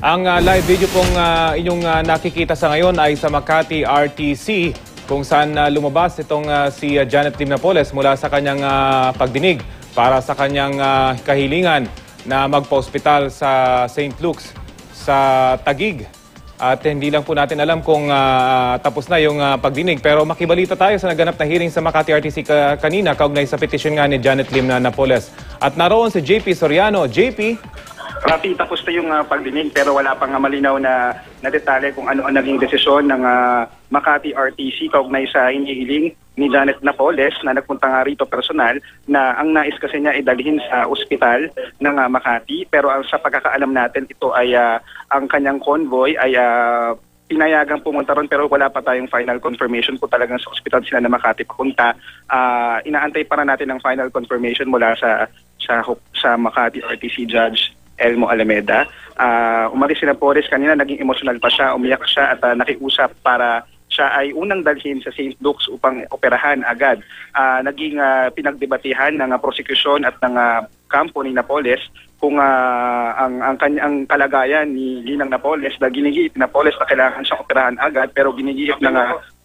Ang live video pong inyong nakikita sa ngayon ay sa Makati RTC kung saan lumabas itong si Janet Lim Napoles mula sa kanyang pagdinig para sa kanyang kahilingan na magpa-ospital sa St. Luke's sa Taguig. At hindi lang po natin alam kung tapos na yung pagdinig. Pero makibalita tayo sa naganap na hearing sa Makati RTC kanina kaugnay sa petisyon nga ni Janet Lim Napoles. At naroon si JP Soriano. JP? Rafi, tapos na yung pagdinig pero wala pang malinaw na detalye kung ano ang naging desisyon ng Makati RTC kaugnay sa hinihiling ni Janet Napoles na nagpunta nga rito personal na ang nais kasi niya ay dalhin sa ospital ng Makati. Pero sa pagkakaalam natin, ito ay ang kanyang convoy ay pinayagang pumunta ron pero wala pa tayong final confirmation kung talagang sa ospital sila na Makati papunta. Inaantay para natin ang final confirmation mula sa Makati RTC Judge Elmo Alameda. Umalis si Napoles kanina, naging emotional pa siya, umiyak siya at nakiusap para siya ay unang dalhin sa St. Luke's upang operahan agad. Naging pinagdebatehan ng prosecution at ng kampo ni Napoles kung ang kanyang kalagayan ni Ginang Napoles na ginigiit Napoles na kailangan siyang operahan agad pero ginigiit ng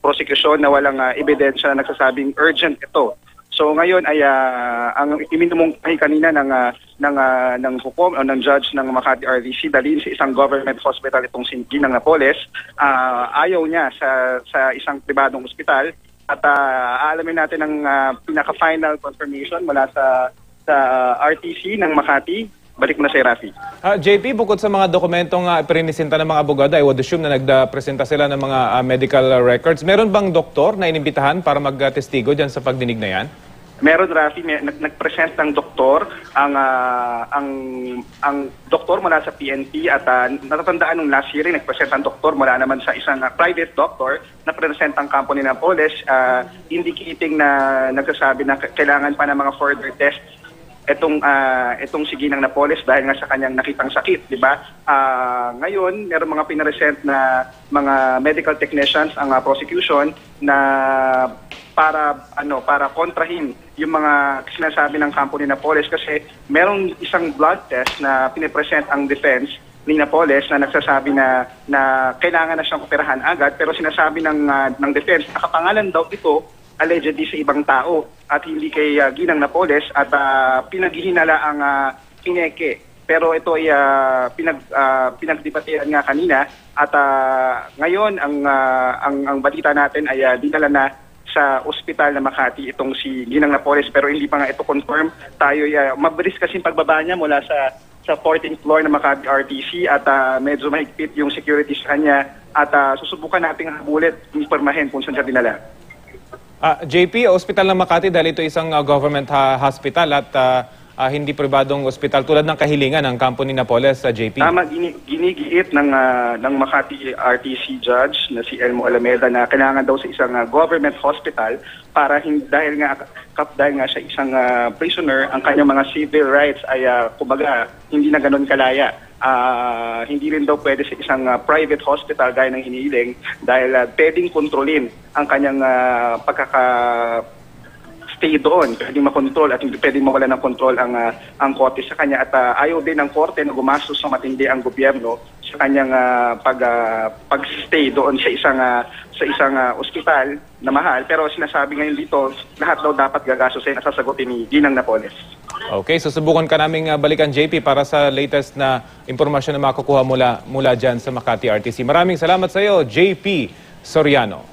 prosecution na walang ebidensya na nagsasabing urgent ito. So ngayon ay ang iminumungkahi kanina ng hukom o ng judge ng Makati RTC dalhin sa isang government hospital itong si Ginang Napoles. Ayaw niya sa isang pribadong ospital at aalamin natin ang pinaka-final confirmation mula sa RTC ng Makati. Balik na si Rafi. JP, bukod sa mga dokumentong ipinisinta ng mga abogado, I would assume na nagpresenta sila ng mga medical records. Meron bang doktor na inimbitahan para mag-testigo dyan sa pagdinig na yan? Meron, Rafi, nag-present ng doktor ang doktor mula sa PNP at natatandaan nung last hearing nag-present ang doktor mula naman sa isang private doctor na present ang kampo ni Napoles indicating na nagsasabi na kailangan pa ng mga further tests itong si Ginang Napoles dahil nga sa kanyang nakitang sakit, di ba? Ngayon, meron mga pinaresent na mga medical technicians ang prosecution na para kontrahin yung mga sinasabi ng kampo ni Napoles kasi merong isang blood test na pinipresent ang defense ni Napoles na nagsasabi na kailangan na siyang operahan agad pero sinasabi ng defense nakapangalan daw ito allegedly sa ibang tao at hindi kay Ginang Napoles at pinaghihinala ang Pineke. Pero ito ay pinagdebatehan nga kanina at ngayon ang balita natin ay dinala na sa ospital na Makati itong si Ginang Napoles pero hindi pa nga ito confirm. Tayo mabilis kasi pagbaba niya mula sa 14th floor ng Makati RTC at medyo mahigpit yung security sa kanya at susubukan nating habulit impormahin kung saan siya dinala. JP, ospital ng Makati dahil ito isang government hospital at hindi pribadong ospital tulad ng kahilingan ng kampo ni Napoles sa JP. Tama, ginigiit ng Makati RTC Judge na si Elmo Alameda na kailangan daw sa isang government hospital para dahil nga siya isang prisoner, ang kanyang mga civil rights ay kumbaga hindi na ganun kalaya. Hindi rin daw pwede sa isang private hospital gaya ng hinihiling dahil pwedeng kontrolin ang kanyang stay doon, pwedeng makontrol at hindi pwedeng mawala ng kontrol ang korte sa kanya at ayaw din ng korte na gumastos sa matindi ang gobyerno sa kanyang pag-stay doon sa isang ospital na mahal pero sinasabi ngayon dito lahat daw dapat gagastusin at sasagutin ni Ginang Napoles. Okay, susubukan ka naming balikan JP para sa latest na impormasyon na makukuha mula dyan sa Makati RTC. Maraming salamat sa iyo, JP Soriano.